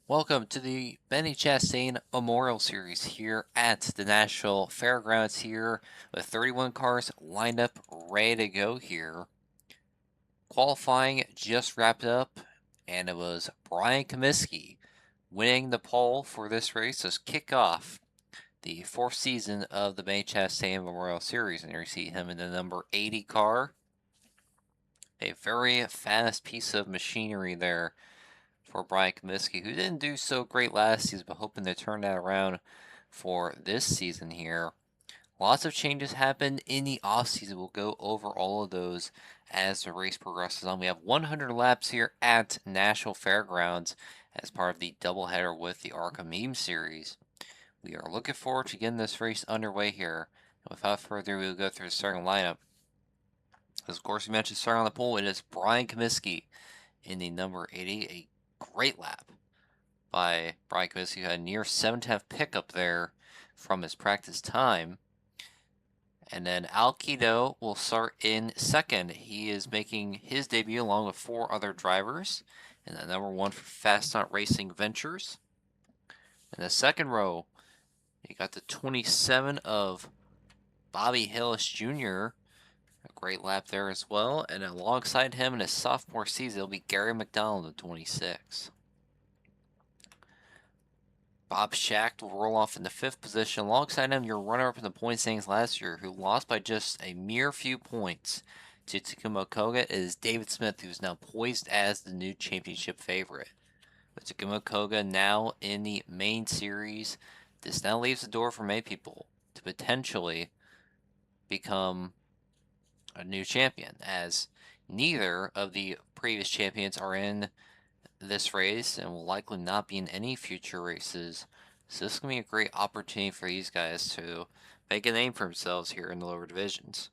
Welcome to the Benny Chastain Memorial Series here at the Nashville Fairgrounds here with 31 cars lined up ready to go here. Qualifying just wrapped up and it was Brian Comiskey winning the pole for this race to kick off the fourth season of the Benny Chastain Memorial Series, and you see him in the number 80 car. A very fast piece of machinery there for Brian Comiskey, who didn't do so great last season, but hoping to turn that around for this season here. Lots of changes happened in the offseason. We'll go over all of those as the race progresses on. We have 100 laps here at Nashville Fairgrounds as part of the doubleheader with the ARCA Meme Series. We are looking forward to getting this race underway here. And without further ado, we'll go through the starting lineup. As of course we mentioned, starting on the pole, it is Brian Comiskey in the number 80, a great lap by Brian Comiskey, who had a near 7/10 pickup there from his practice time. And then Al Quito will start in second. He is making his debut along with 4 other drivers. And the number 1 for Fast Stunt Racing Ventures. In the second row, you got the 27 of Bobby Hillis Jr., a great lap there as well. And alongside him in his sophomore season, it'll be Gary McDonald at 26. Bob Schacht will roll off in the 5th position. Alongside him, your runner-up in the point standings last year, who lost by just a mere few points to Takuma Koga, is David Smith, who's now poised as the new championship favorite. With Takuma Koga now in the main series, this now leaves the door for many people to potentially become a new champion, as neither of the previous champions are in this race and will likely not be in any future races. So this is going to be a great opportunity for these guys to make a name for themselves here in the lower divisions.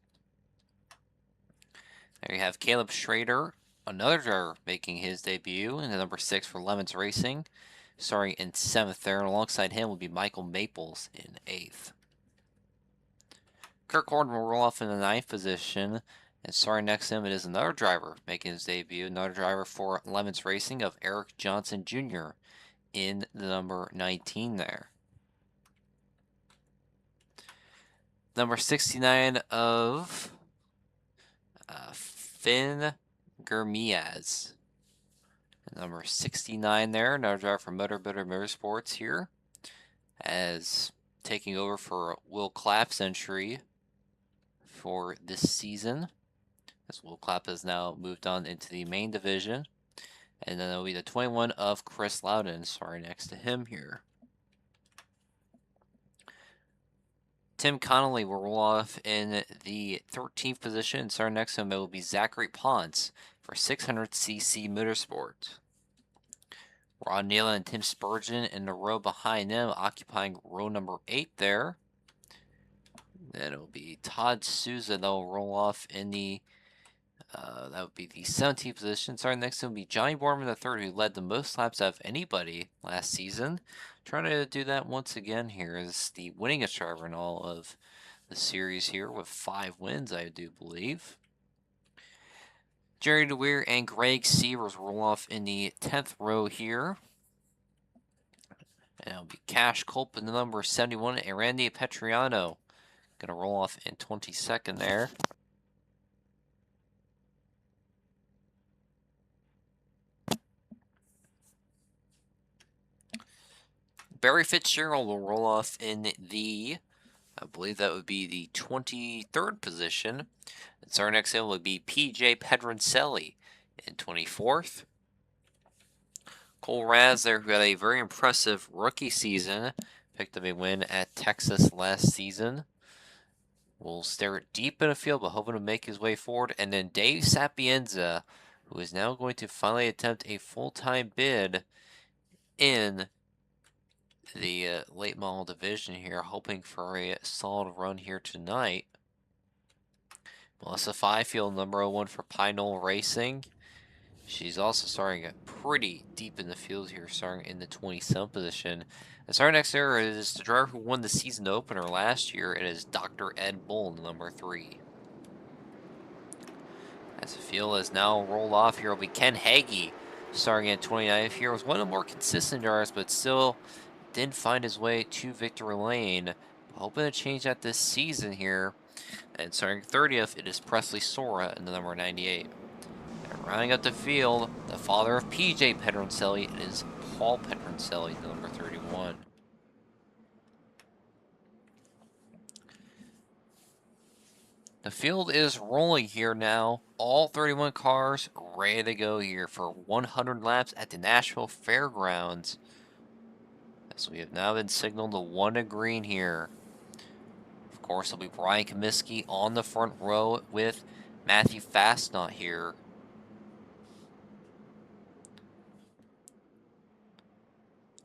There you have Caleb Schrader, another driver making his debut in the number 6 for Lemons Racing, starting in 7th there, and alongside him will be Michael Maples in 8th. Kirk Horton will roll off in the 9th position, and starting next to him it is another driver making his debut, another driver for Lemons Racing of Eric Johnson Jr. in the number 19 there. Number 69 of Finn Germiaz. Number 69 there, another driver for Motor Builder Motorsports here, as taking over for Will Clapp's entry for this season, as Will Clapp has now moved on into the main division. And then it'll be the 21 of Chris Loudon, sorry, next to him here. Tim Connolly will roll off in the 13th position, and starting next to him it will be Zachary Ponce for 600cc Motorsport. Ron Nealon and Tim Spurgeon in the row behind them, occupying row number 8 there. Then it will be Todd Souza that will roll off in the that would be the 17th position. Starting next to him will be Johnny Borman III, who led the most laps out of anybody last season. Trying to do that once again here as the winningest driver in all of the series here with 5 wins, I do believe. Jerry DeWeer and Greg Severs roll off in the 10th row here. And it'll be Cash Culp in the number 71 and Randy Petriano going to roll off in 22nd there. Barry Fitzgerald will roll off in the, I believe that would be the 23rd position. And so our next in would be PJ Pedroncelli in 24th. Cole Raz there, who had a very impressive rookie season, picked up a win at Texas last season. Will stare deep in the field, but hoping to make his way forward. And then Dave Sapienza, who is now going to finally attempt a full-time bid in the late model division here, hoping for a solid run here tonight. Melissa Fifield, number 01 for Pine Knoll Racing. She's also starting pretty deep in the field here, starting in the 27th position. And starting next there is the driver who won the season opener last year. It is Dr. Ed Bull, number 3. As the field is now rolled off here, will be Ken Hagee starting at 29th here. Was one of the more consistent drivers, but still didn't find his way to victory lane. Hoping to change that this season here. And starting 30th, it is Presley Sora in the number 98. And rounding up the field, the father of PJ Pedroncelli, it is Paul Pedroncelli, the number 31. The field is rolling here now. All 31 cars ready to go here for 100 laps at the Nashville Fairgrounds. As we have now been signaled to 1 to green here. Of course, it'll be Brian Comiskey on the front row with Matthew Fastnot here.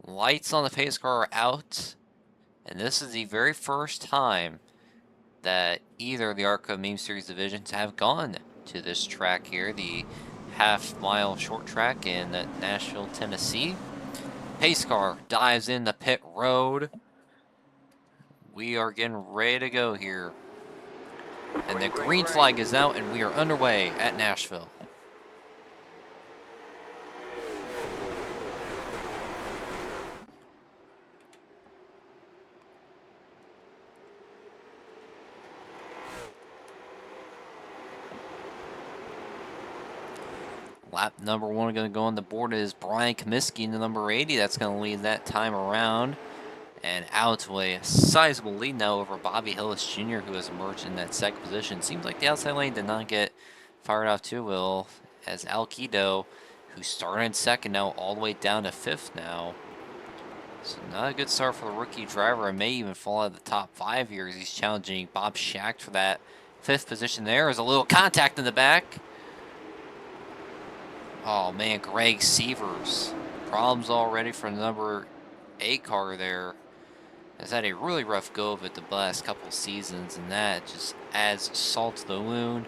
Lights on the pace car are out. And this is the very first time that either of the ARCA Meme Series divisions have gone to this track here, the half-mile short track in Nashville, Tennessee. Pace car dives in the pit road. We are getting ready to go here. And the green flag is out, and we are underway at Nashville. Lap number 1 going to go on the board is Brian Comiskey in the number 80. That's going to lead that time around. And out to a sizable lead now over Bobby Hillis Jr., who has emerged in that second position. Seems like the outside lane did not get fired off too well, as Alquido, who started in second, now all the way down to 5th now. So not a good start for the rookie driver, and may even fall out of the top 5 here as he's challenging Bob Schacht for that 5th position there. There's a little contact in the back. Oh man, Greg Sievers. Problems already for the number 8 car there. Has had a really rough go of it the last couple seasons, and that just adds salt to the wound.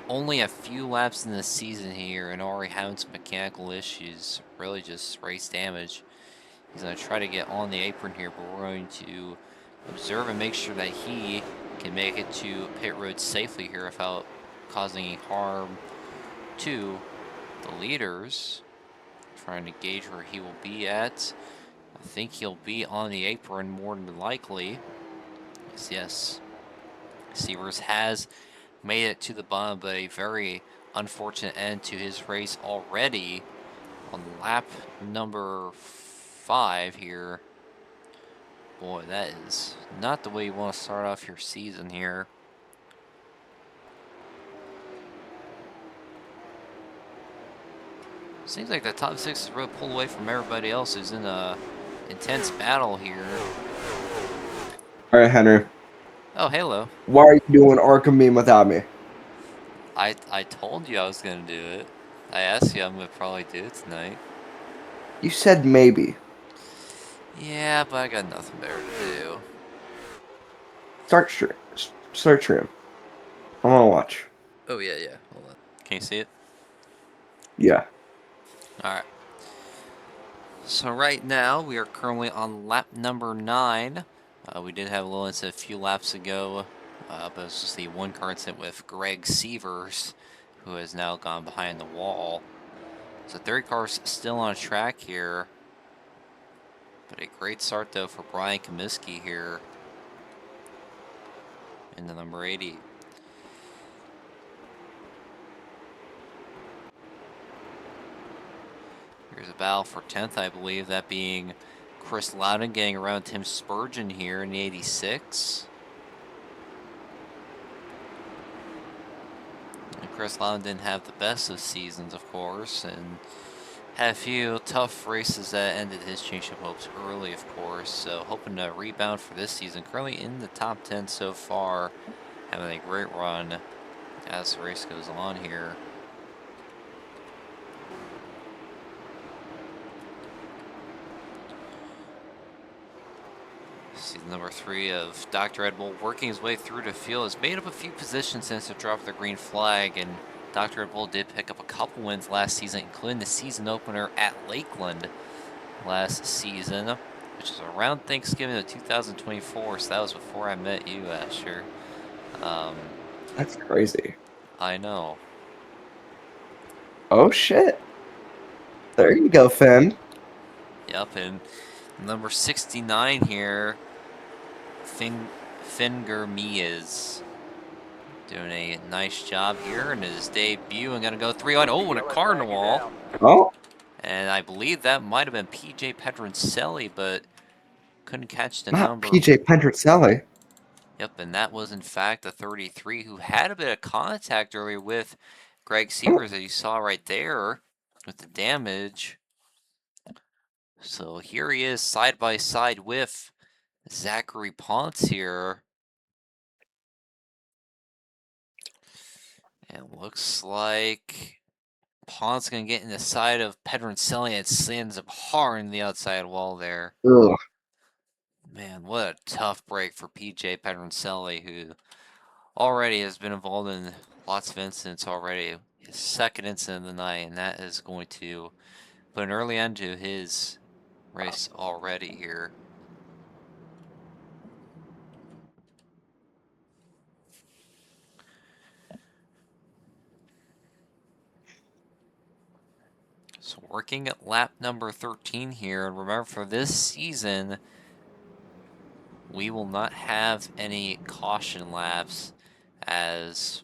Only a few laps in the season here, and already having some mechanical issues. Really just race damage. He's going to try to get on the apron here, but we're going to observe and make sure that he can make it to pit road safely here without causing any harm to the leaders. Trying to gauge where he will be at. I think he'll be on the apron more than likely. Yes. Sievers has made it to the bottom, but a very unfortunate end to his race already on lap number 5 here. Boy, that is not the way you want to start off your season here. Seems like the top 6 is really pulled away from everybody else who's in a intense battle here. All right, Henry. Oh, hello. Why are you doing ARCA Meme without me? I told you I was going to do it. I asked you I'm going to probably do it tonight. You said maybe. Yeah, but I got nothing better to do. Start stream. I want to watch. Oh, yeah. Hold on. Can you see it? Yeah. Alright. So right now, we are currently on lap number 9. We did have a little incident a few laps ago, but it was just the one car incident with Greg Sievers, who has now gone behind the wall. So 30 cars still on track here. But a great start, though, for Brian Comiskey here in the number 80. Here's a battle for 10th, I believe, that being Chris Loudon getting around Tim Spurgeon here in the 86. And Chris Loudon didn't have the best of seasons, of course, and had a few tough races that ended his championship hopes early, of course. So hoping to rebound for this season. Currently in the top 10 so far, having a great run as the race goes on here. Season number 3 of Dr. Red Bull working his way through the field. Has made up a few positions since the drop of the green flag, and Dr. Red Bull did pick up a couple wins last season, including the season opener at Lakeland last season, which is around Thanksgiving of 2024, so that was before I met you, Asher. That's crazy. I know. Oh, shit. There you go, Finn. Yep, and number 69 here, Finger Me is doing a nice job here in his debut and gonna go 3-line. Oh, and a cardinal wall. Oh, And I believe that might have been PJ Pedroncelli, but couldn't catch the not number. PJ Pendricelli. Yep, and that was in fact the 33 who had a bit of contact earlier with Greg Oh, Sievers that you saw right there with the damage. So here he is side by side with Zachary Ponce here. And looks like Ponce gonna get in the side of Pedroncelli and sends him hard in the outside wall there. ugh. Man, what a tough break for PJ Pedroncelli, who already has been involved in lots of incidents already. His second incident of the night, and that is going to put an early end to his race already here. So working at lap number 13 here, and remember for this season, we will not have any caution laps as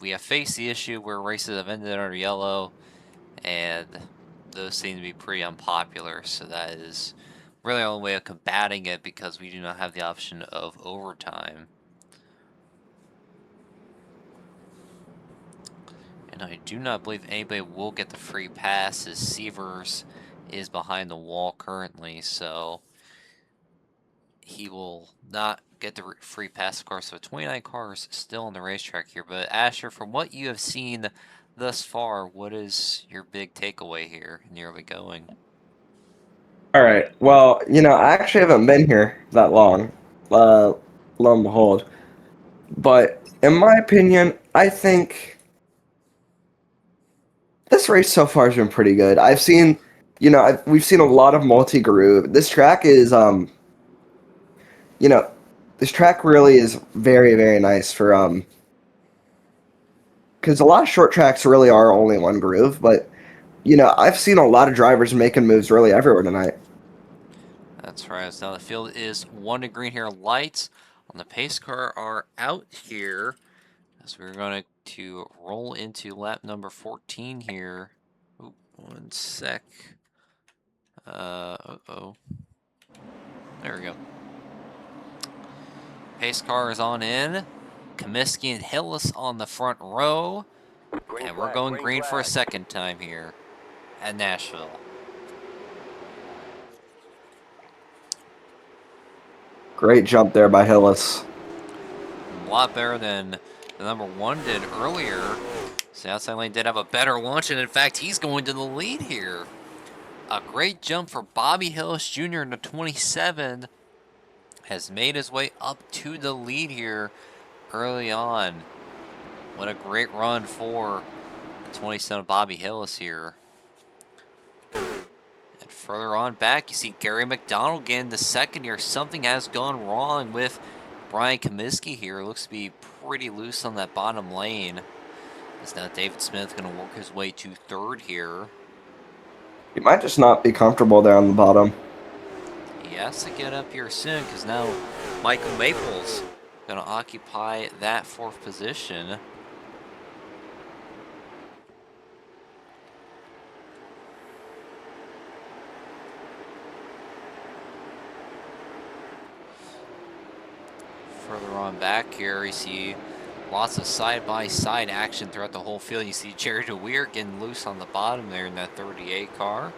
we have faced the issue where races have ended under yellow, and those seem to be pretty unpopular, so that is really the only way of combating it because we do not have the option of overtime. And I do not believe anybody will get the free pass as Sievers is behind the wall currently, so he will not get the free pass, of course. So 29 cars still on the racetrack here. But Asher, from what you have seen thus far, what is your big takeaway here in the early going? All right. Well, I actually haven't been here that long, uh, lo and behold. But in my opinion, I think this race so far has been pretty good. I've seen, we've seen a lot of multi-groove. This track is, you know, this track really is very, very nice for, because a lot of short tracks really are only one groove. But, I've seen a lot of drivers making moves really everywhere tonight. That's right. So now the field is 1 to green here. Lights on the pace car are out here as we're going to roll into lap number 14 here. Oop, 1 sec. Uh-oh. There we go. Pace car is on in. Comiskey and Hillis on the front row. And we're going green for a second time here at Nashville. Great jump there by Hillis. A lot better than the number 1 did earlier. So outside lane did have a better launch, and in fact, he's going to the lead here. A great jump for Bobby Hillis Jr. in the 27. Has made his way up to the lead here early on. What a great run for the 27 Bobby Hillis here. And further on back, you see Gary McDonald again, the second year. Something has gone wrong with Brian Comiskey here. Looks to be pretty loose on that bottom lane. Is now David Smith going to work his way to third here. He might just not be comfortable there on the bottom. He has to get up here soon because now Michael Maples going to occupy that 4th position. Further on back here, you see lots of side-by-side action throughout the whole field. You see Jerry DeWeer getting loose on the bottom there in that 38 car.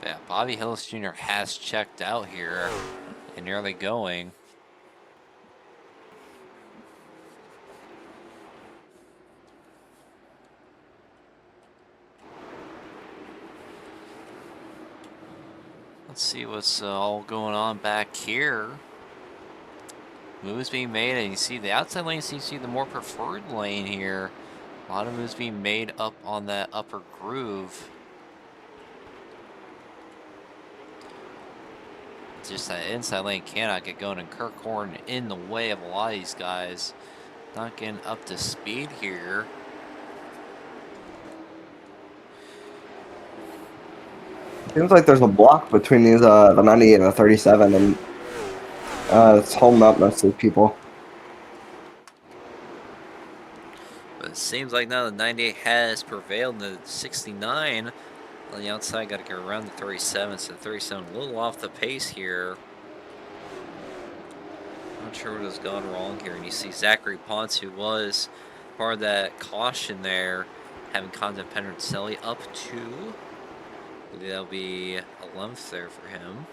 But yeah, Bobby Hillis Jr. has checked out here and nearly going. Let's see what's all going on back here. Moves being made, and you see the outside lane seems to be the more preferred lane here. A lot of moves being made up on that upper groove. just that inside lane cannot get going, and Kirk Horn in the way of a lot of these guys. Not getting up to speed here. Seems like there's a block between these the 98 and the 37, and it's holding up most of the people. But it seems like now the 98 has prevailed. The 69 on the outside got to get around the 37, so 37 a little off the pace here. Not sure what has gone wrong here. And you see Zachary Ponce, who was part of that caution there, having Condon Petrocelli up 2. That'll be 11th there for him.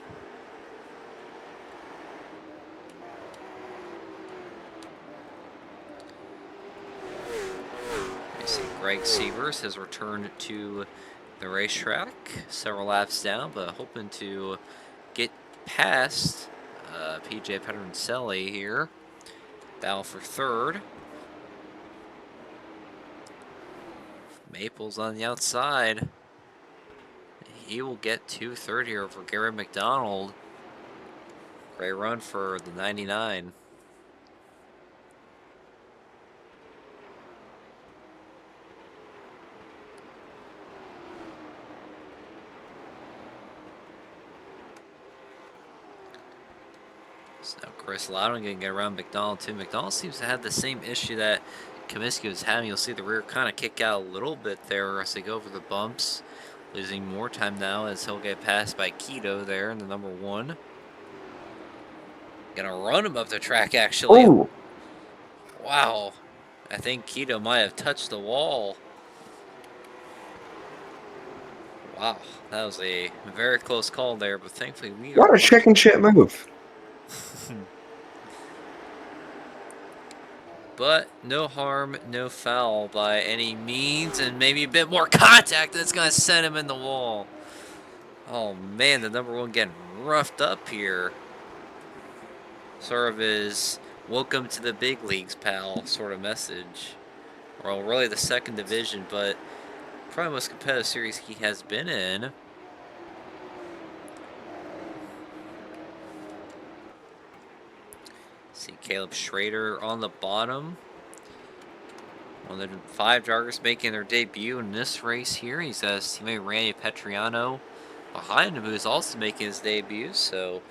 You see Greg Sievers has returned to the racetrack, several laps down, but hoping to get past PJ Petrocelli here. Battle for 3rd. Maples on the outside. He will get to 3rd here for Garrett McDonald. Great run for the 99. So now Chris Loudon going to get around McDonald too. McDonald seems to have the same issue that Comiskey was having. You'll see the rear kind of kick out a little bit there as they go over the bumps. Losing more time now as he'll get passed by Keto there in the number 1. Gonna run him up the track actually. Oh! Wow. I think Keto might have touched the wall. Wow, that was a very close call there, but thankfully we What are... a chicken shit move. But no harm, no foul by any means, and maybe a bit more contact that's going to send him in the wall. Oh man, the number 1 getting roughed up here. Sort of his welcome to the big leagues, pal, sort of message. Well, really the 2nd division, but probably the most competitive series he has been in. See Caleb Schrader on the bottom. One of the 5 drivers making their debut in this race here. He's got his teammate Randy Petriano behind him, who's also making his debut. So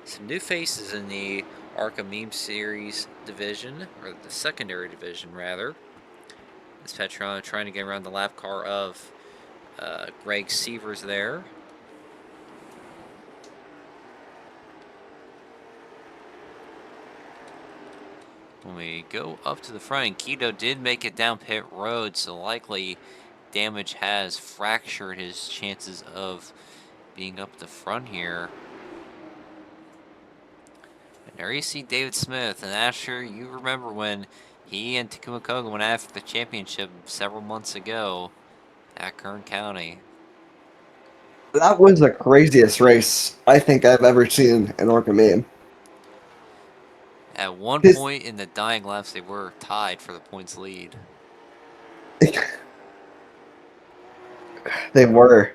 some new faces in the ARCA Meme Series division, or the secondary division rather. As Petriano trying to get around the lap car of Greg Sievers there. When we go up to the front, Keto did make it down pit road, so likely damage has fractured his chances of being up the front here. And there you see David Smith, and Asher, you remember when he and Takuma Koga went after the championship several months ago at Kern County. That was the craziest race I think I've ever seen in ARCA Meme. At one point in the dying laps, they were tied for the points lead. They were.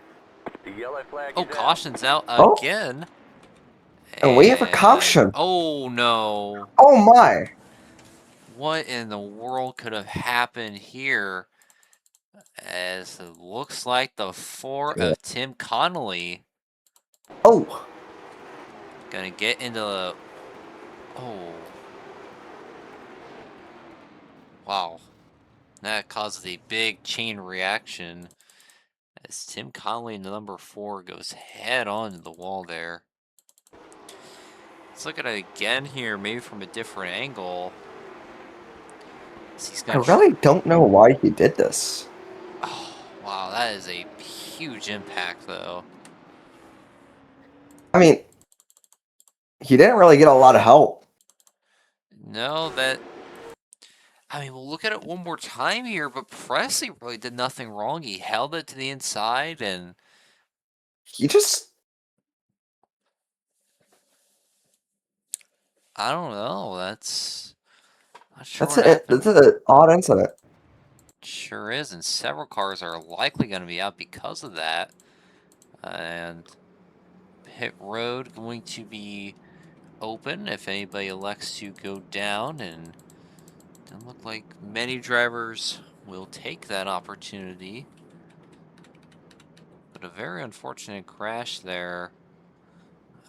Oh, caution's out again. And we have a caution. Oh, no. Oh, my. What in the world could have happened here? As it looks like the 4 of Tim Connolly. Oh. Gonna get into the... Oh. Wow. That causes a big chain reaction. As Tim Connolly in the number 4 goes head on to the wall there. Let's look at it again here, maybe from a different angle. I really don't know why he did this. Oh, wow, that is a huge impact, though. I mean, he didn't really get a lot of help. No, that... I mean, we'll look at it one more time here, but Presley really did nothing wrong. He held it to the inside, and... He just... I don't know, that's... Not sure That's an odd incident. Sure is, and several cars are likely going to be out because of that. And pit road going to be open if anybody elects to go down, and doesn't look like many drivers will take that opportunity. But a very unfortunate crash there.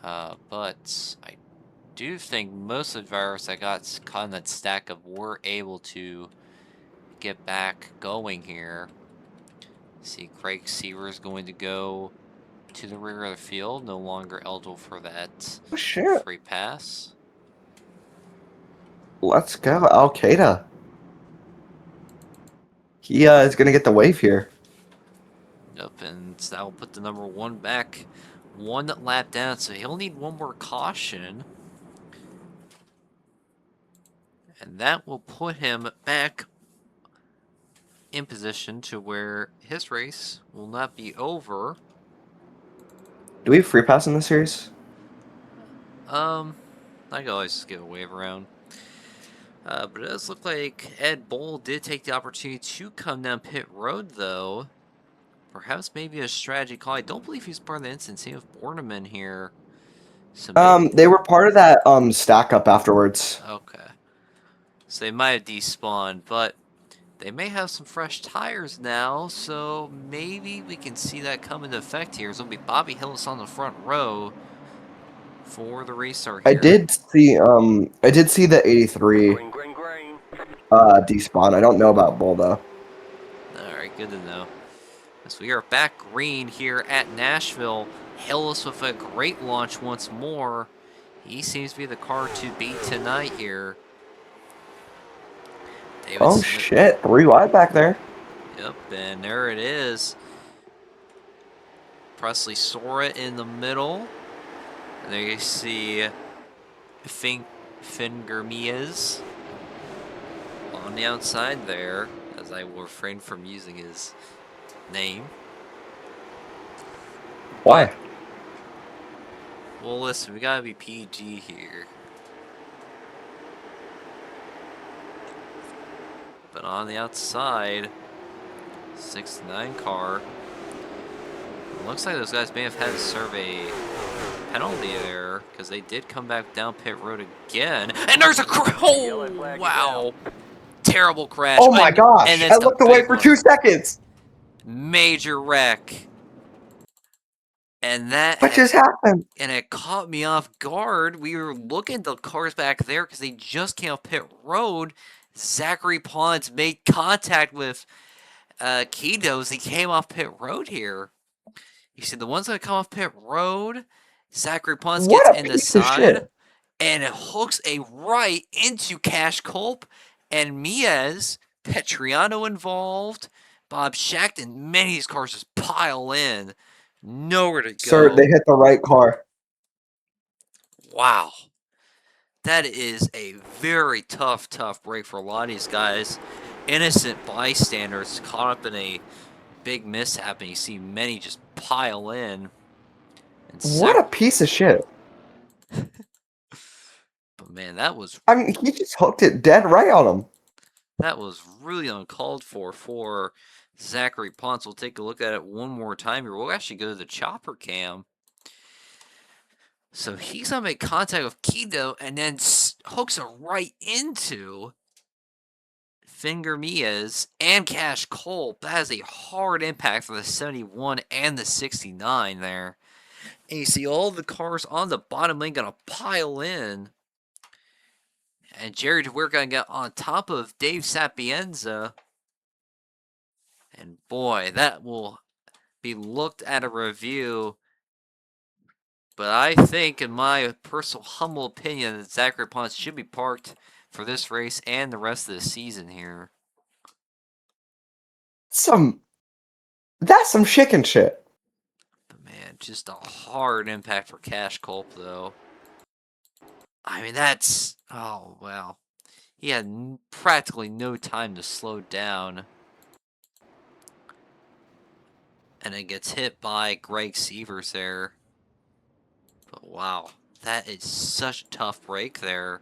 But I do think most of the drivers that got caught in that stack up were able to get back going here. See, Craig Seaver is going to go to the rear of the field, no longer eligible for that Oh, shit. free pass. Let's go, Al Qaeda. He is going to get the wave here. Yep, and that will put the number 1 back 1 lap down, so he'll need one more caution. And that will put him back in position to where his race will not be over. Do we have free pass in this series? I can always just give a wave around. But it does look like Ed Bull did take the opportunity to come down pit road, though. Perhaps maybe a strategy call. I don't believe he's part of the incident. Same with Borneman here. So maybe... They were part of that stack up afterwards. Okay. So they might have despawned, but they may have some fresh tires now, so maybe we can see that come into effect here. It's going to be Bobby Hillis on the front row for the restart I here. did see the 83 despawn. I don't know about Bull though. Alright, good to know. So we are back green here at Nashville. Hillis with a great launch once more. He seems to be the car to beat tonight here. David Oh Smith. shit, 3 wide back there. Yep, and there it is. Presley Sora in the middle. And there you see Finger Mias on the outside there, as I will refrain from using his name. Why? But, well, listen, we gotta be PG here. But on the outside, 69 car. Looks like those guys may have had to serve a penalty there, because they did come back down pit road again. And there's a oh, wow. Terrible crash. Oh my gosh, and I looked away for 2 seconds. Major wreck. And that What just happened? And it caught me off guard. We were looking at the cars back there because they just came off pit road. Zachary Pons made contact with Kido as he came off pit road here. He said the ones that come off pit road, Zachary Pons gets in the side and it hooks a right into Cash Culp and Miez, Petriano involved, Bob Shackton. Many of these cars just pile in. Nowhere to go. Sir, they hit the right car. Wow. That is a very tough break for a lot of these guys. Innocent bystanders caught up in a big mishap, and you see many just pile in. And what a piece of shit. But man, that was... I mean, he just hooked it dead right on him. That was really uncalled for Zachary Ponce. We'll take a look at it one more time here. We'll actually go to the chopper cam. So he's going to make contact with Kido and then hooks it right into Finger Mias and Cash Culp. That is a hard impact for the 71 and the 69 there. And you see all the cars on the bottom lane going to pile in. And Jerry DeWeer going to get on top of Dave Sapienza. And boy, that will be looked at a review. But I think, in my personal humble opinion, that Zachary Ponce should be parked for this race and the rest of the season here. That's some chicken shit. But man, just a hard impact for Cash Culp, though. I mean, that's... Oh, wow. He had practically no time to slow down. And it gets hit by Greg Sievers there. But wow, that is such a tough break there.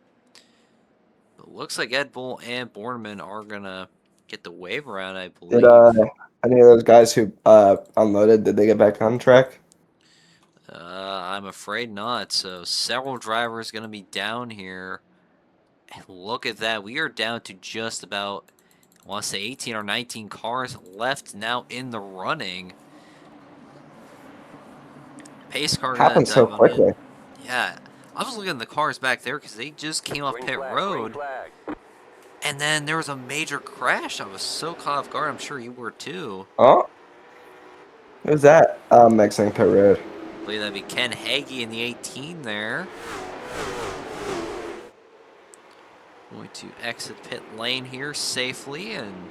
But looks like Ed Bull and Borneman are going to get the wave around, I believe. Did any of those guys who unloaded, did they get back on track? I'm afraid not. So several drivers going to be down here. And look at that. We are down to just about, I want to say 18 or 19 cars left now in the running. Pace car going Happened to so dive on in. quickly. Yeah. I was looking at the cars back there because they just came off pit road. And then there was a major crash. I was so caught off guard. I'm sure you were too. Oh, who's that? Mixing pit road. I believe that'd be Ken Hagee in the 18 there. Going to exit pit lane here safely, and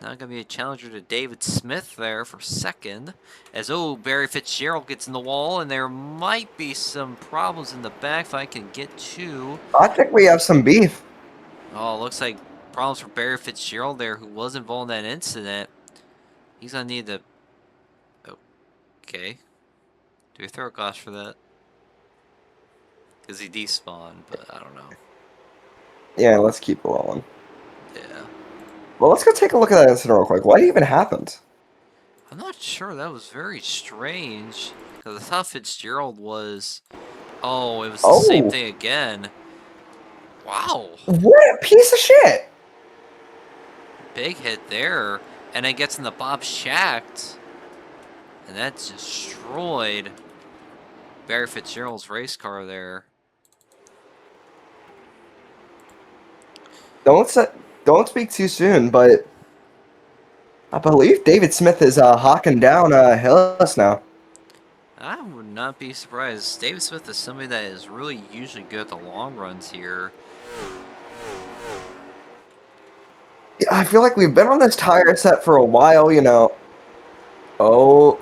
now going to be a challenger to David Smith there for second. As, Barry Fitzgerald gets in the wall, and there might be some problems in the back if I can get to. I think we have some beef. Oh, looks like problems for Barry Fitzgerald there, who was involved in that incident. He's going to need to... Okay. Do we throw a cost for that? Because he despawned, but I don't know. Yeah, let's keep it rolling. Yeah. Well, let's go take a look at that incident real quick. What even happened? I'm not sure. That was very strange. Because I thought Fitzgerald was... Oh, it was the same Oh, thing again. Wow. what a piece of shit! Big hit there. And it gets in the Bob Shacked. And that destroyed Barry Fitzgerald's race car there. Don't speak too soon, but I believe David Smith is hawking down Hillis now. I would not be surprised. David Smith is somebody that is really usually good at the long runs here. Yeah, I feel like we've been on this tire set for a while, you know. Oh.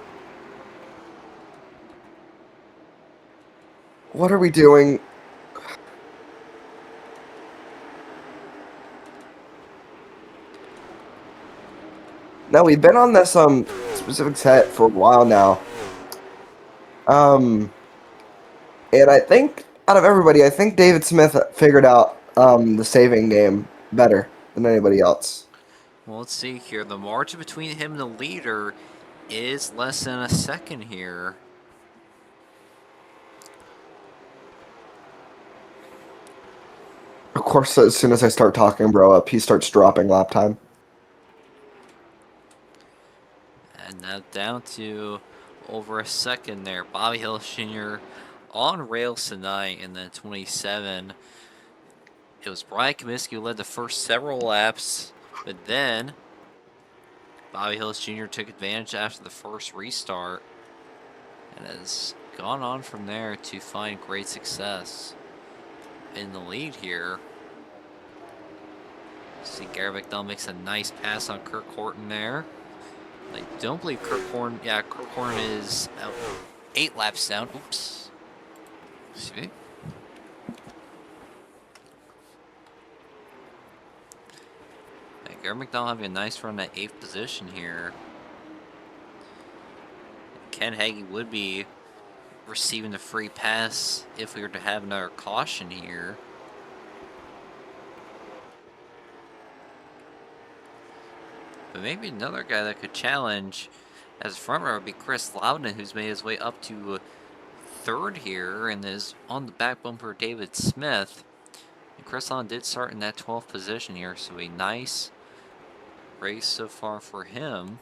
What are we doing? No, we've been on this specific set for a while now. And I think out of everybody, I think David Smith figured out the saving game better than anybody else. Well, let's see here. The margin between him and the leader is less than a second here. Of course, as soon as I start talking bro up, he starts dropping lap time. And now down to over a second there. Bobby Hill Jr. on rails tonight in the 27. It was Brian Comiskey who led the first several laps, but then Bobby Hillis Jr. took advantage after the first restart and has gone on from there to find great success in the lead here. See Gary McDowell makes a nice pass on Kirk Horton there. I don't believe Kirk Horton, Kirk Horton is 8 laps down. Oops. Excuse me. Gary McDowell having a nice run at 8th position here. Ken Hagee would be receiving the free pass if we were to have another caution here. But maybe another guy that could challenge as a front runner would be Chris Loudon, who's made his way up to 3rd here and is on the back bumper of David Smith. And Chris Loudon did start in that 12th position here, so a nice race so far for him.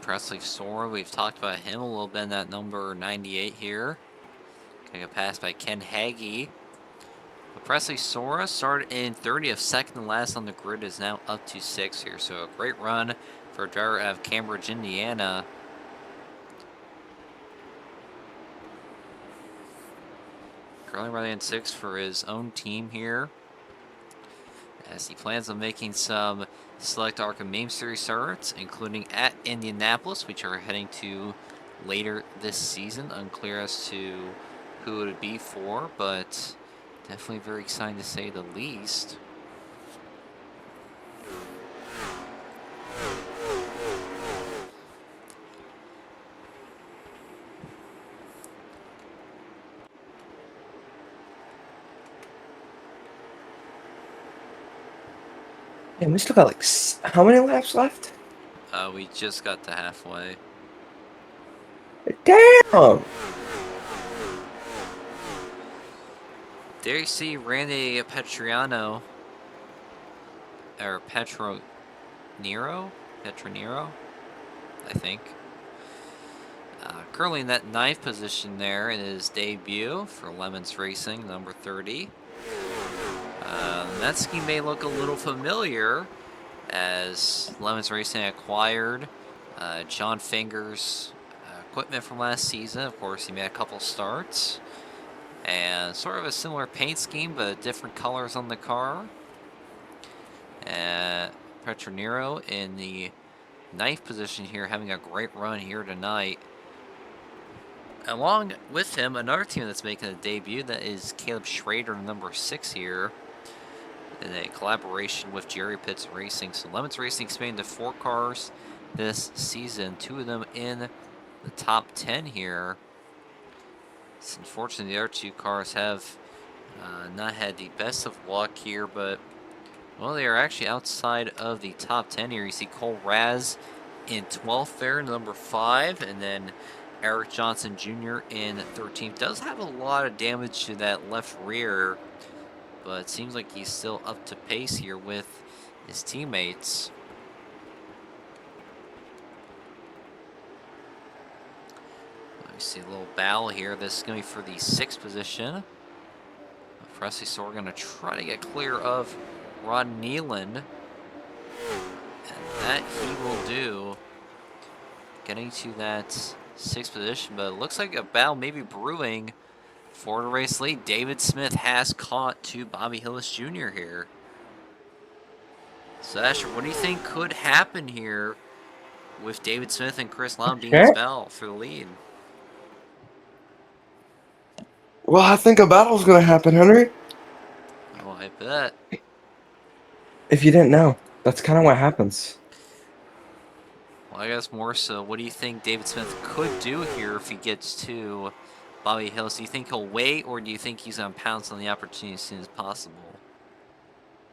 Presley Sora, we've talked about him a little bit in that number 98 here. Getting a pass by Ken Hagee. But Presley Sora started in 30th, second and last on the grid, is now up to 6th here. So a great run for a driver out of Cambridge, Indiana. Currently running in 6th for his own team here, as he plans on making some select ARCA Main Series starts, including at Indianapolis, which are heading to later this season. Unclear as to who it would be for, but definitely very exciting to say the least. And we still got like how many laps left? We just got to halfway. Damn! There you see Randy Petriano, or Petronero, I think. Currently in that 9th position there in his debut for Lemons Racing, number 30. That scheme may look a little familiar as Lemons Racing acquired John Finger's equipment from last season. Of course, he made a couple starts. And sort of a similar paint scheme, but different colors on the car. Petronero in the 9th position here, having a great run here tonight. Along with him, another team that's making a debut, that is Caleb Schrader, number 6 here, in a collaboration with Jerry Pitts Racing. So Lemons Racing expanded to 4 cars this season, 2 of them in the top 10 here. It's unfortunate the other 2 cars have not had the best of luck here, but well, they are actually outside of the top 10 here. You see Cole Raz in 12th there, number 5, and then Eric Johnson Jr. in 13th. Does have a lot of damage to that left rear, but it seems like he's still up to pace here with his teammates. Let me see a little battle here. This is going to be for the 6th position. Presley, so we're going to try to get clear of Rod Nealon. And that he will do. Getting to that 6th position, but it looks like a battle maybe brewing for the race lead. David Smith has caught to Bobby Hillis Jr. here. So Asher, what do you think could happen here with David Smith and Chris Lown being his battle for the lead? Well, I think a battle's gonna happen, Henry. Oh, I bet. If you didn't know, that's kind of what happens. Well, I guess more so, what do you think David Smith could do here if he gets to Bobby Hillis? Do you think he'll wait, or do you think he's going to pounce on the opportunity as soon as possible?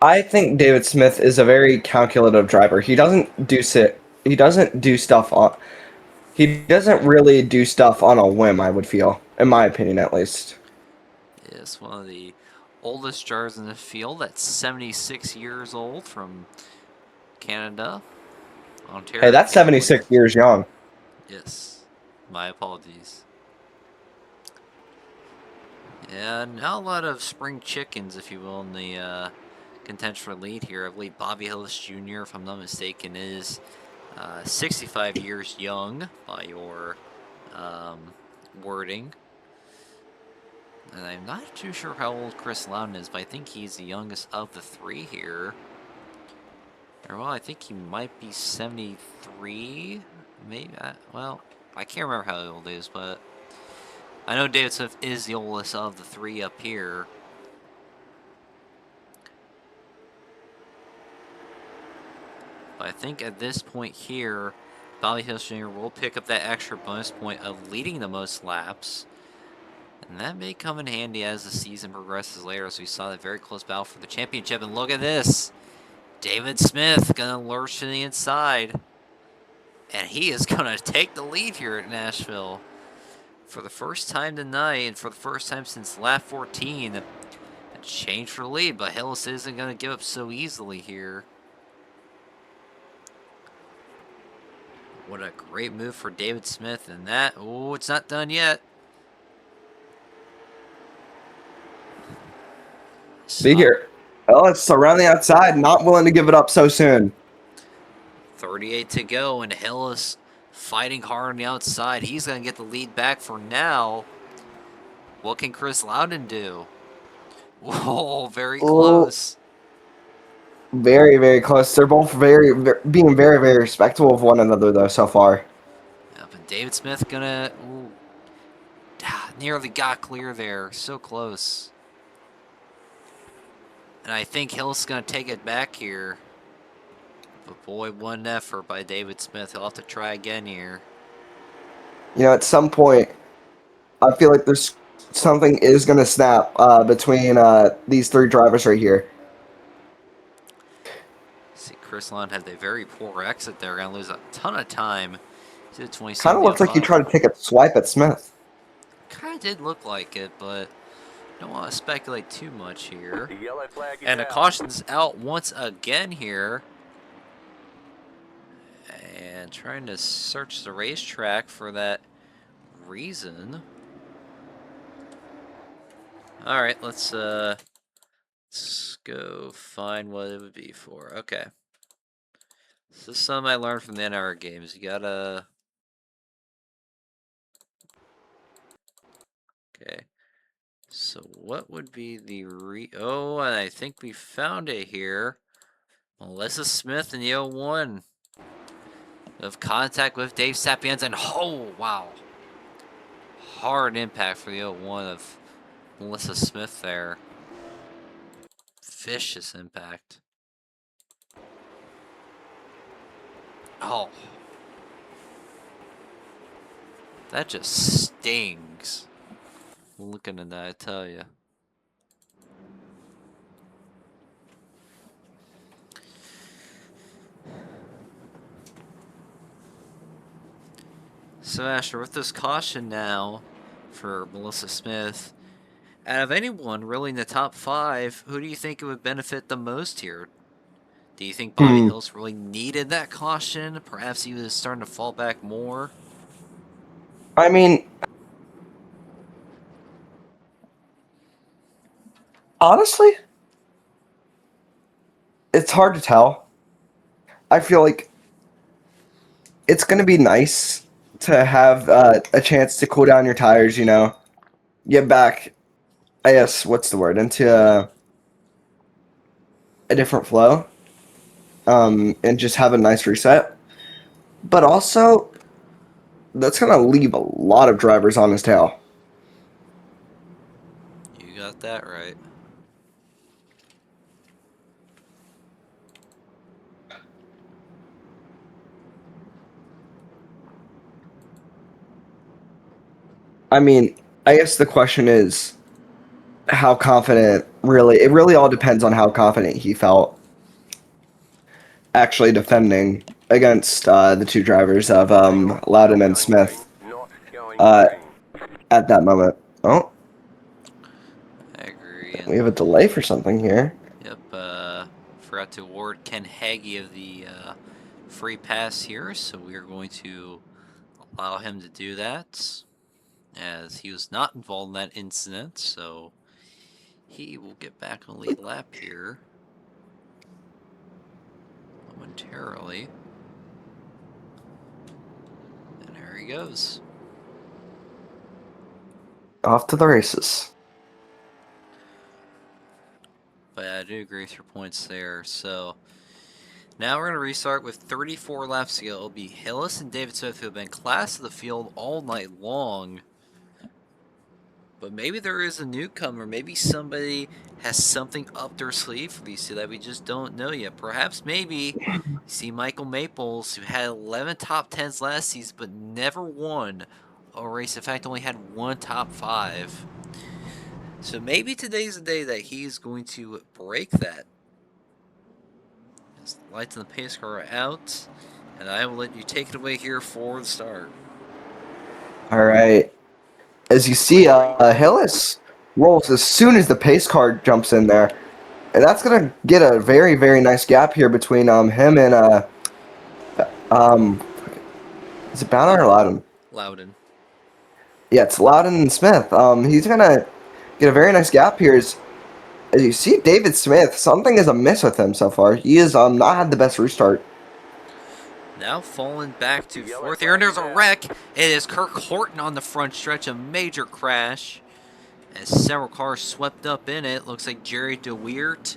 I think David Smith is a very calculative driver. He doesn't do stuff on. He doesn't really do stuff on a whim, I would feel, in my opinion, at least. Yes, one of the oldest drivers in the field. That's 76 years old from Canada, Ontario. Hey, that's 76 years young. Yes, my apologies. Yeah, not a lot of spring chickens, if you will, in the contention for lead here. I believe Bobby Hillis Jr., if I'm not mistaken, is 65 years young by your wording. And I'm not too sure how old Chris Loudon is, but I think he's the youngest of the 3 here. Or, well, I think he might be 73, maybe. Well, I can't remember how old he is, but I know David Smith is the oldest of the 3 up here. But I think at this point here, Bobby Hillis Jr. will pick up that extra bonus point of leading the most laps. And that may come in handy as the season progresses later, as we saw that very close battle for the championship. And look at this. David Smith going to lurch to the inside. And he is going to take the lead here at Nashville. For the first time tonight, and for the first time since lap 14, a change for the lead. But Hillis isn't going to give up so easily here. What a great move for David Smith. And that, oh, it's not done yet. See here. Well, it's around the outside, not willing to give it up so soon. 38 to go, and Hillis fighting hard on the outside. He's going to get the lead back for now. What can Chris Loudon do? Whoa, very close. Very, very close. They're both being very, very respectful of one another, though, so far. Yep, and David Smith gonna... Ooh, nearly got clear there. So close. And I think Hill's gonna take it back here. But boy, one effort by David Smith. He'll have to try again here. You know, at some point, I feel like there's something is going to snap between these three drivers right here. See, Chris Lund had a very poor exit there. Gonna lose a ton of time to the Kind of looked like he 27.05. tried to take a swipe at Smith. Kind of did look like it, but don't want to speculate too much here. The yellow flag is And a out. caution's out once again here. And trying to search the racetrack for that reason. Alright, let's go find what it would be for. Okay. This is something I learned from the NR games. You gotta... Okay. So what would be the Oh, and I think we found it here. Melissa Smith in the 01 of contact with Dave Sapienza, and oh wow, hard impact for the 01 of Melissa Smith there. Vicious impact. Oh, that just stings. Looking at that, I tell you. So Asher, with this caution now for Melissa Smith, out of anyone really in the top 5, who do you think it would benefit the most here? Do you think Bobby Hills really needed that caution? Perhaps he was starting to fall back more? I mean, honestly, it's hard to tell. I feel like it's going to be nice to have a chance to cool down your tires, you know, get back, I guess, what's the word, into a different flow, and just have a nice reset. But also, that's going to leave a lot of drivers on his tail. You got that right. I mean, I guess the question is how confident it really all depends on how confident he felt actually defending against the two drivers of Loudon and Smith Not going uh, green. at that moment. Oh, I agree. we have a delay for something here. Yep, forgot to award Ken Hagee of the free pass here, so we are going to allow him to do that, as he was not involved in that incident, so he will get back on the lead lap here momentarily. And there he goes. Off to the races. But I do agree with your points there. So now we're going to restart with 34 laps to go. It'll be Hillis and David Smith, who have been class of the field all night long. But maybe there is a newcomer. Maybe somebody has something up their sleeve for these two that we just don't know yet. Perhaps maybe you see Michael Maples, who had 11 top 10s last season, but never won a race. In fact, only had one top 5. So maybe today's the day that he's going to break that. As the lights on the pace car are out, and I will let you take it away here for the start. All right. As you see, Hillis rolls as soon as the pace car jumps in there. And that's going to get a very, very nice gap here between him and, is it Banner or Loudon? Loudon. Yeah, it's Loudon and Smith. He's going to get a very nice gap here. As you see, David Smith, something is amiss with him so far. He has not had the best restart. Now falling back to 4th here, and there's a wreck. It is Kirk Horton on the front stretch, a major crash. As several cars swept up in it. Looks like Jerry DeWeert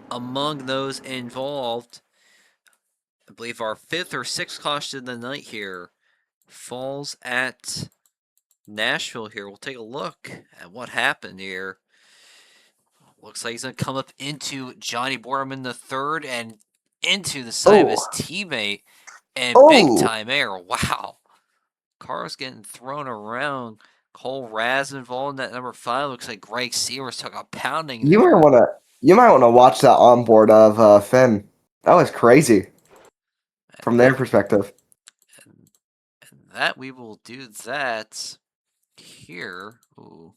among those involved. I believe our 5th or 6th caution of the night here. Falls at Nashville here. We'll take a look at what happened here. Looks like he's going to come up into Johnny Borman the third and into the side of his Oh, teammate and big oh, time air. Wow. Cars getting thrown around. Cole Raz involved in that number 5. Looks like Greg Sears took a pounding you might there. wanna you might wanna watch that onboard of Finn. That was crazy And from their that perspective. and that we will do that here. Ooh.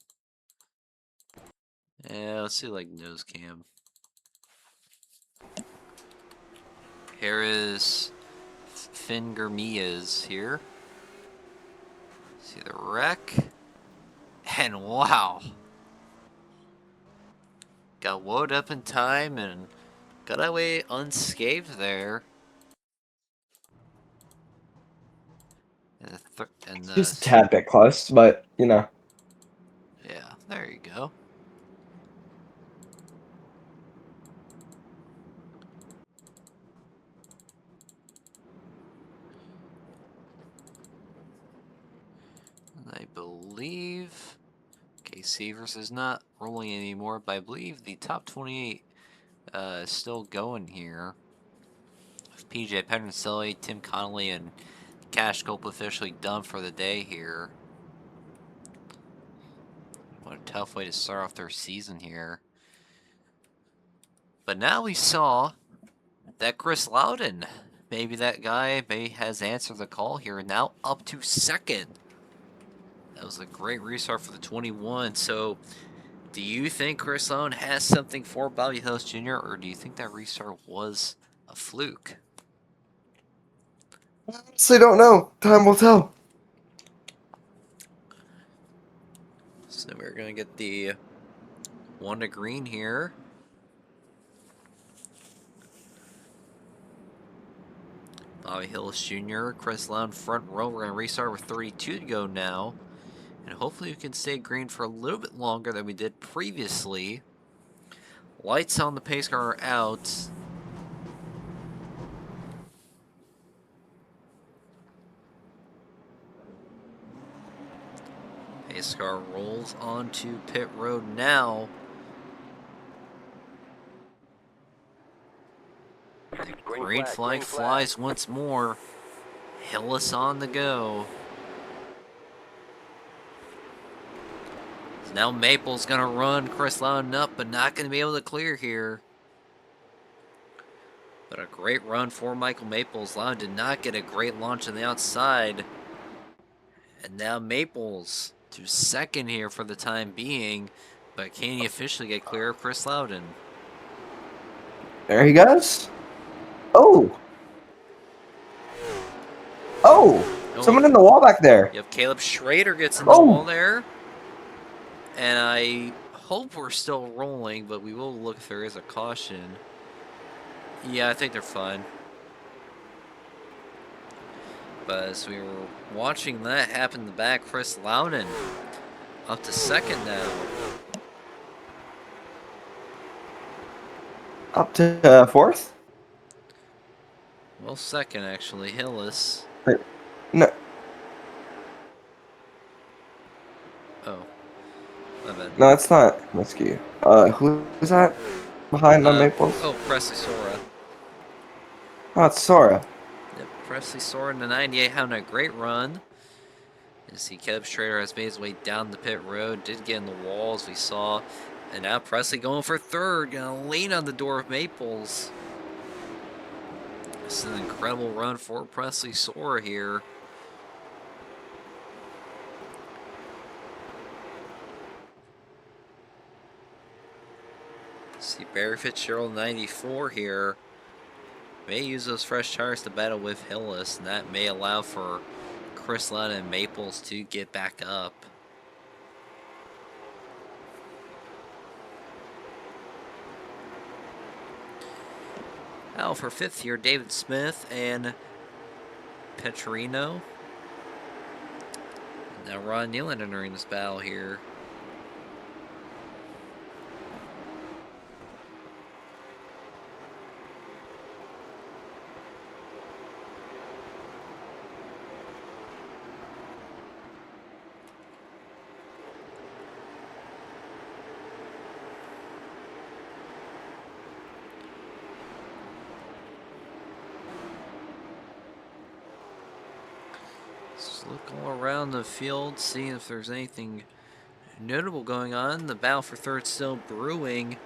Yeah, let's see like nose cam. Here is Finn Germias here. See the wreck. And wow. Got woed up in time and got away unscathed there. And Just a tad bit close, but you know. yeah, there you go. I believe Severs is not rolling anymore, but I believe the top 28 is still going here. PJ Pedrincelli, Tim Connolly, and Cash Cope officially done for the day here. What a tough way to start off their season here. But now we saw that Chris Loudon, maybe that guy has answered the call here, now up to second. That was a great restart for the 21. So, do you think Chris Loudon has something for Bobby Hillis Jr., or do you think that restart was a fluke? Honestly, don't know. Time will tell. So we're gonna get the 1 to green here. Bobby Hillis Jr., Chris Loudon front row. We're gonna restart with 32 to go now. And hopefully we can stay green for a little bit longer than we did previously. Lights on the pace car are out. Pace car rolls onto pit road now. The green flag flies once more. Hillis on the go. So now Maple's gonna run Chris Loudon up, but not gonna be able to clear here. But a great run for Michael Maples. Loudon did not get a great launch on the outside. And now Maples to second here for the time being. But can he officially get clear of Chris Loudon? There he goes. Oh. Oh. Someone in the wall back there. You have Caleb Schrader gets in the wall there. And I hope we're still rolling, but we will look if there is a caution. Yeah, I think they're fine. But as we were watching that happen in the back, Chris Loudon up to second now. Up to fourth? Well, second actually, Hillis. No. Oh, my bad. No, it's not Muskie. Who's that behind on Maples? Oh, Presley Sora. Oh, it's Sora. Yep, Presley Sora in the 98 having a great run. You see Caleb Schrader has made his way down the pit road, did get in the walls we saw. And now Presley going for third, gonna lean on the door of Maples. This is an incredible run for Presley Sora here. See Barry Fitzgerald 94 here. May use those fresh tires to battle with Hillis, and that may allow for Chris Loudon and Maples to get back up. Now for fifth here, David Smith and Petrino. Now Ron Nealon entering this battle here. Just look all around the field, seeing if there's anything notable going on. The battle for third still brewing.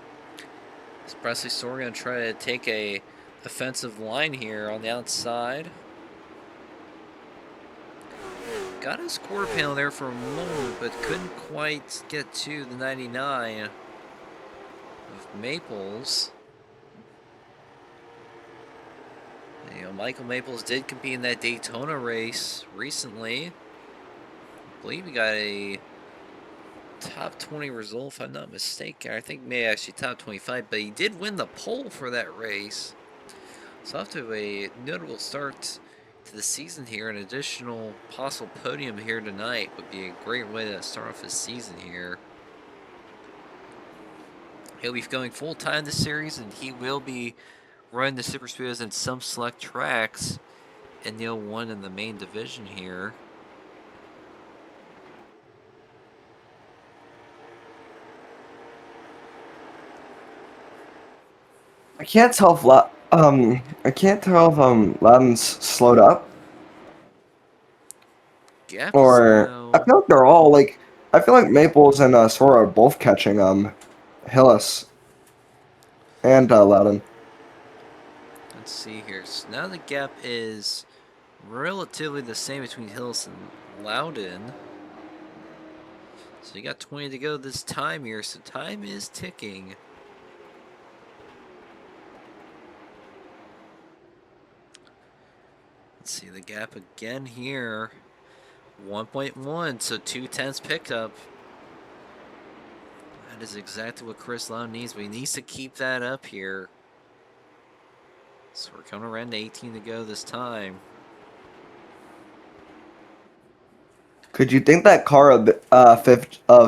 Is Presley Sorg going to try to take a offensive line here on the outside? Got his quarter panel there for a moment, but couldn't quite get to the 99 of Maples. You know, Michael Maples did compete in that Daytona race recently. I believe he got a top 20 result, if I'm not mistaken. I think maybe actually top 25, but he did win the pole for that race. So off to a notable start to the season here. An additional possible podium here tonight would be a great way to start off his season here. He'll be going full-time this series, and he will be running the Super Speedways in some select tracks in the 01 in the main division here. I can't tell if Loudon's slowed up Gap is or I now... feel like they're all like I feel like Maples and Sora are both catching Hillis and Loudon. Let's see here. So now the gap is relatively the same between Hillis and Loudon. So you got 20 to go this time here, so time is ticking. Let's see the gap again here. 1.1, so 2/10 pickup. That is exactly what Chris Loudon needs, but he needs to keep that up here. So we're coming around to 18 to go this time. Could you think that car of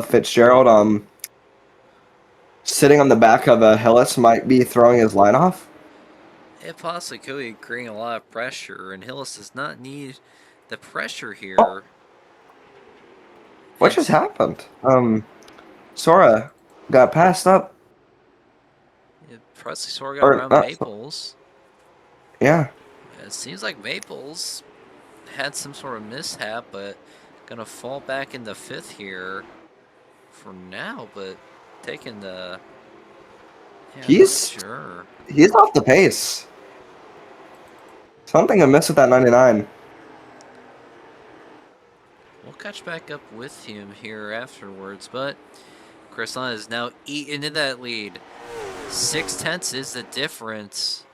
Fitzgerald sitting on the back of Hillis might be throwing his line off? It possibly could be creating a lot of pressure, and Hillis does not need the pressure Oh, here. what just happened? Sora got passed up. Presley sort of got Or around not. Maples. Yeah. It seems like Maples had some sort of mishap, but gonna fall back into fifth here for now, but taking the... Yeah, I'm not He's sure. he's off the pace. Something amiss with that 99. We'll catch back up with him here afterwards, but Chris Loudon is now eaten into that lead. 0.6 is the difference.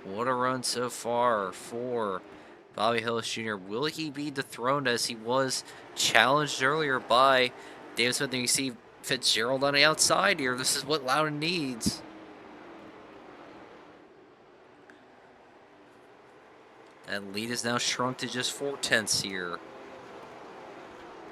What a run so far for Bobby Hillis Jr. Will he be dethroned as he was challenged earlier by David Smith? And you see Fitzgerald on the outside here. This is what Loudon needs. That lead is now shrunk to just 0.4 here.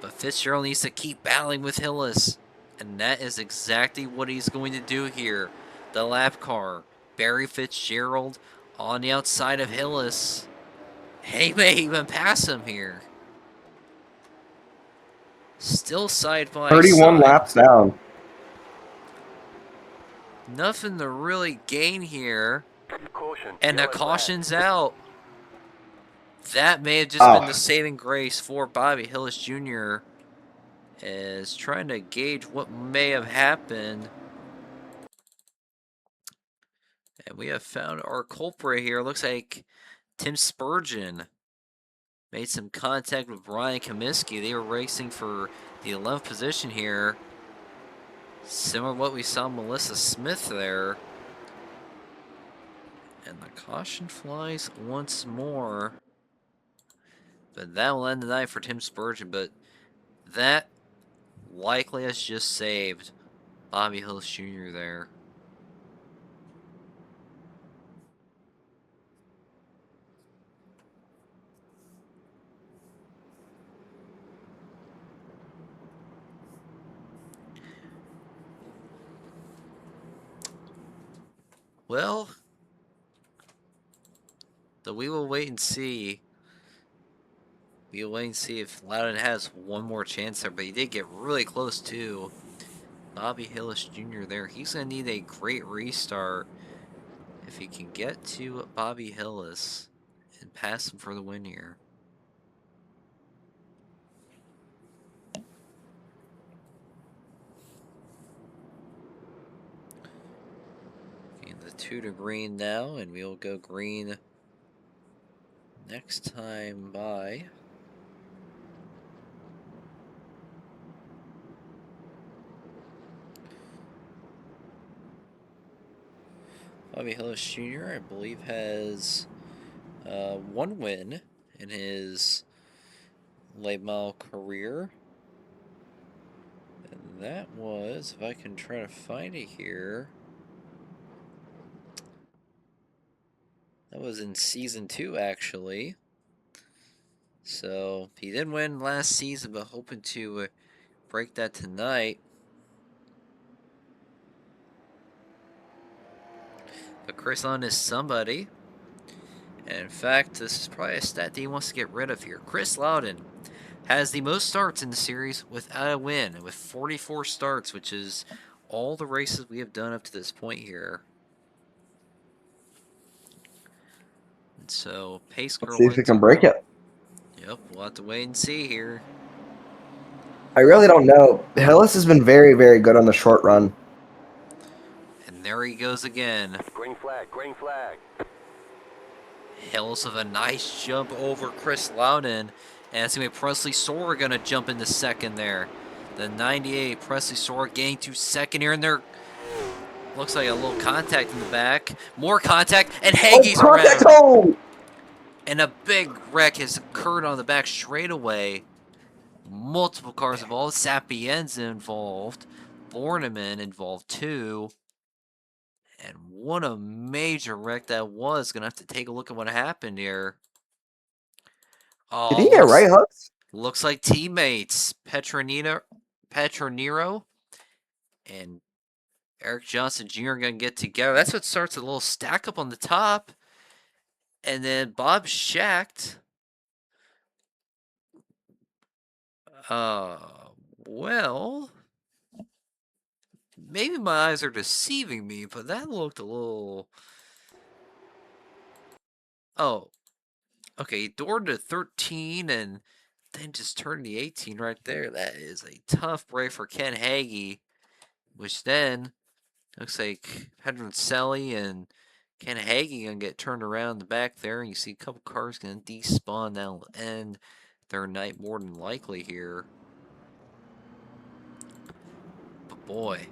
But Fitzgerald needs to keep battling with Hillis. And that is exactly what he's going to do here. The lap car. Barry Fitzgerald on the outside of Hillis. He may even pass him here. Still side by 31 side. laps down. Nothing to really gain here. Caution, And the yellow caution's out. That may have just been the Oh, saving grace for Bobby Hillis Jr. as trying to gauge what may have happened. And we have found our culprit here. Looks like Tim Spurgeon made some contact with Brian Comiskey. They were racing for the 11th position here. Similar to what we saw Melissa Smith there. And the caution flies once more. But that will end the night for Tim Spurgeon. But that likely has just saved Bobby Hillis Jr. there. Well, we will wait and see. We'll wait and see if Loudon has one more chance there, but he did get really close to Bobby Hillis Jr. there. He's going to need a great restart if he can get to Bobby Hillis and pass him for the win here. The 2 to green now, and we'll go green next time by. Bobby Hillis Jr., I believe, has 1 win in his late model career. And that was, if I can try to find it here, that was in season 2, actually. So he didn't win last season, but hoping to break that tonight. But Chris Lund is somebody. And in fact, this is probably a stat that he wants to get rid of here. Chris Loudon has the most starts in the series without a win, with 44 starts, which is all the races we have done up to this point here. And so, pace Let's car see if he wins. can break it. Yep, we'll have to wait and see here. I really don't know. Hillis has been very, very good on the short run. And there he goes again. Green flag, green flag. Hillis with a nice jump over Chris Loudon. And it's going to be Presley Sora going to jump into second there. The 98, Presley Sora getting to second here. And there looks like a little contact in the back. More contact. And Hagee's contact around. home! And a big wreck has occurred on the back straightaway. Multiple cars involved. Sapienza involved. Borneman involved too. And what a major wreck that was. Gonna have to take a look at what happened here. Did Oh, he get right hooks? looks like teammates. Petronero and Eric Johnson Jr. are gonna get together. That's what starts a little stack up on the top. And then Bob Schacht. Well, maybe my eyes are deceiving me, but that looked a little. Oh, okay. Door to 13 and then just turn the 18 right there. That is a tough break for Ken Hagee, which then looks like Pedroncelli and Ken Hagee gonna get turned around in the back there. And you see a couple cars gonna despawn. That'll end their night more than likely here. But boy.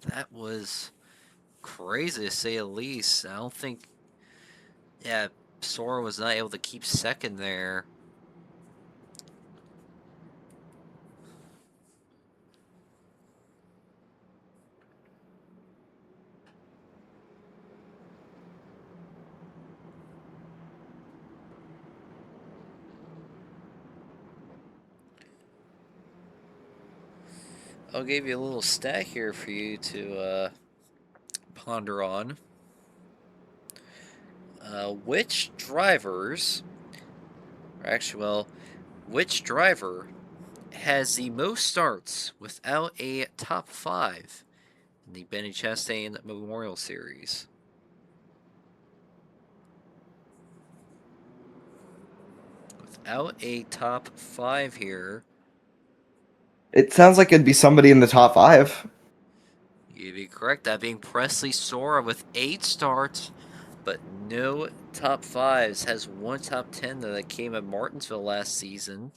That was crazy to say the least. I don't think, yeah, Sora was not able to keep second there. I'll give you a little stat here for you to ponder on. Which drivers, or actually, well, which driver has the most starts without a top 5 in the Benny Chastain Memorial Series? Without a top 5 here. It sounds like it'd be somebody in the top 5. You'd be correct, that being Presley Sora with 8 starts, but no top 5s. Has 1 top 10 that came at Martinsville last season.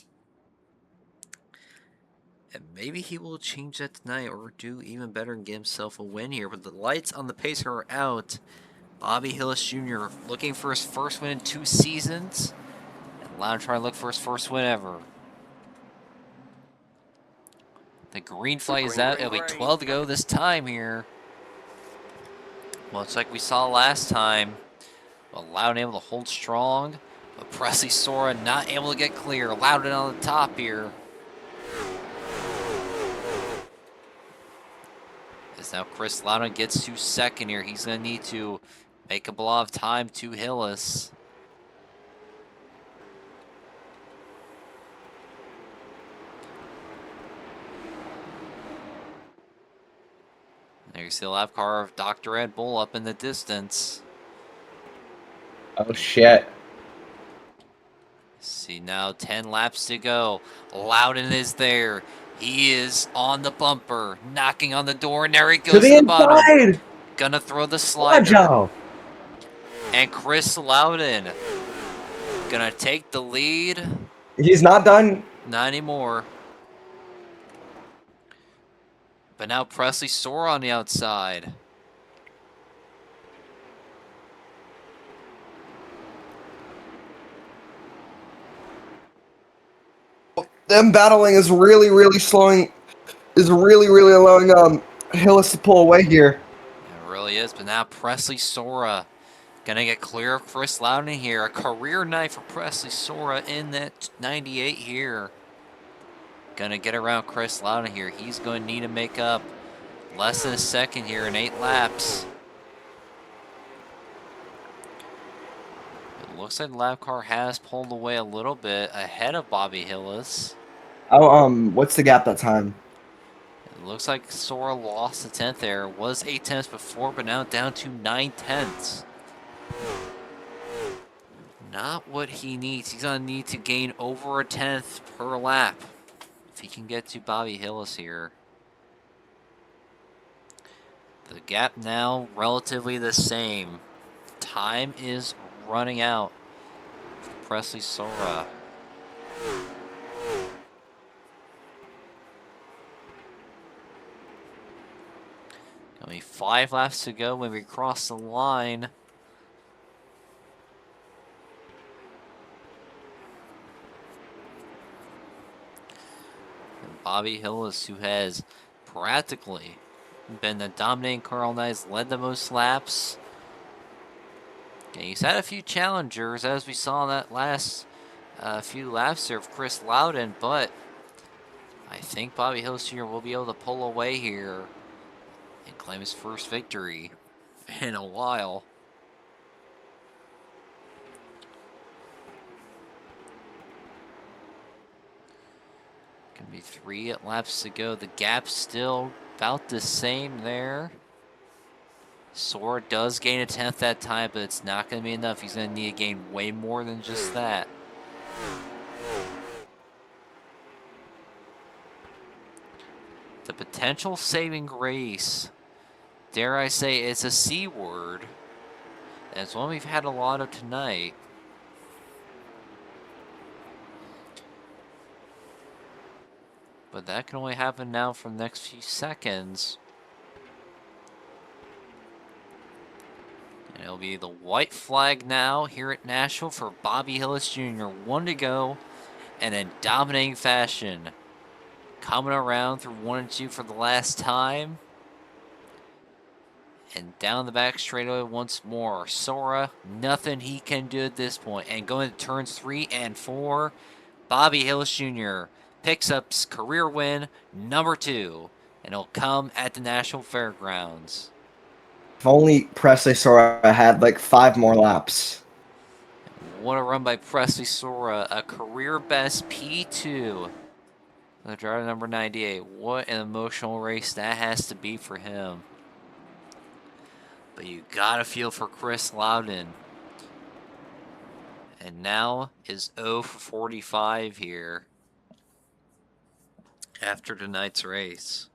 And maybe he will change that tonight or do even better and get himself a win here. But the lights on the pacer are out. Bobby Hillis Jr. looking for his first win in 2 seasons. And Loud trying to look for his first win ever. The green flag is out. It'll be 12 to go this time here. Well, it's like we saw last time. Well, Loudon able to hold strong. But Presley Sora not able to get clear. Loudon on the top here. As now Chris Loudon gets to second here. He's going to need to make a blow of time to Hillis. There you see the lap car of Dr. Ed Bull up in the distance. Oh, shit. See now 10 laps to go. Loudon is there. He is on the bumper, knocking on the door, and there he To goes the to the bottom. inside! Gonna throw the Good slider. job. And Chris Loudon gonna take the lead. He's not done. Not anymore. But now Presley Sora on the outside. Them battling is really, really slowing. Is really, really allowing Hillis to pull away here. It really is. But now Presley Sora gonna get clear of Chris Loudon here. A career night for Presley Sora in that 98 here. Gonna get around Chris Loudon here. He's going to need to make up less than a second here in 8 laps. It looks like the lap car has pulled away a little bit ahead of Bobby Hillis. Oh, what's the gap that time? It looks like Sora lost a 10th there. Was 8 tenths before, but now down to 9 tenths. Not what he needs. He's going to need to gain over a 10th per lap if he can get to Bobby Hillis here. The gap now relatively the same. Time is running out for Presley Sora. Only 5 laps to go when we cross the line. And Bobby Hillis, who has practically been the dominating car all night, has led the most laps. And he's had a few challengers, as we saw in that last few laps there of Chris Loudon, but I think Bobby Hillis Jr. will be able to pull away here and claim his first victory in a while. Gonna be 3 laps to go. The gap's still about the same there. Sora does gain a 10th that time, but it's not going to be enough. He's going to need to gain way more than just that. The potential saving grace, dare I say, it's a C word. And it's one we've had a lot of tonight. But that can only happen now for the next few seconds. And it'll be the white flag now here at Nashville for Bobby Hillis Jr. 1 to go. And in dominating fashion, coming around through 1 and 2 for the last time. And down the back straightaway once more. Sora, nothing he can do at this point. And going to turns 3 and 4, Bobby Hillis Jr. picks up his career win number 2. And it'll come at the Nashville Fairgrounds. If only Presley Sora had like 5 more laps. What a run by Presley Sora. A career best P2. The driver number 98. What an emotional race that has to be for him. But you gotta feel for Chris Loudon. And now is 0 for 45 here after tonight's race.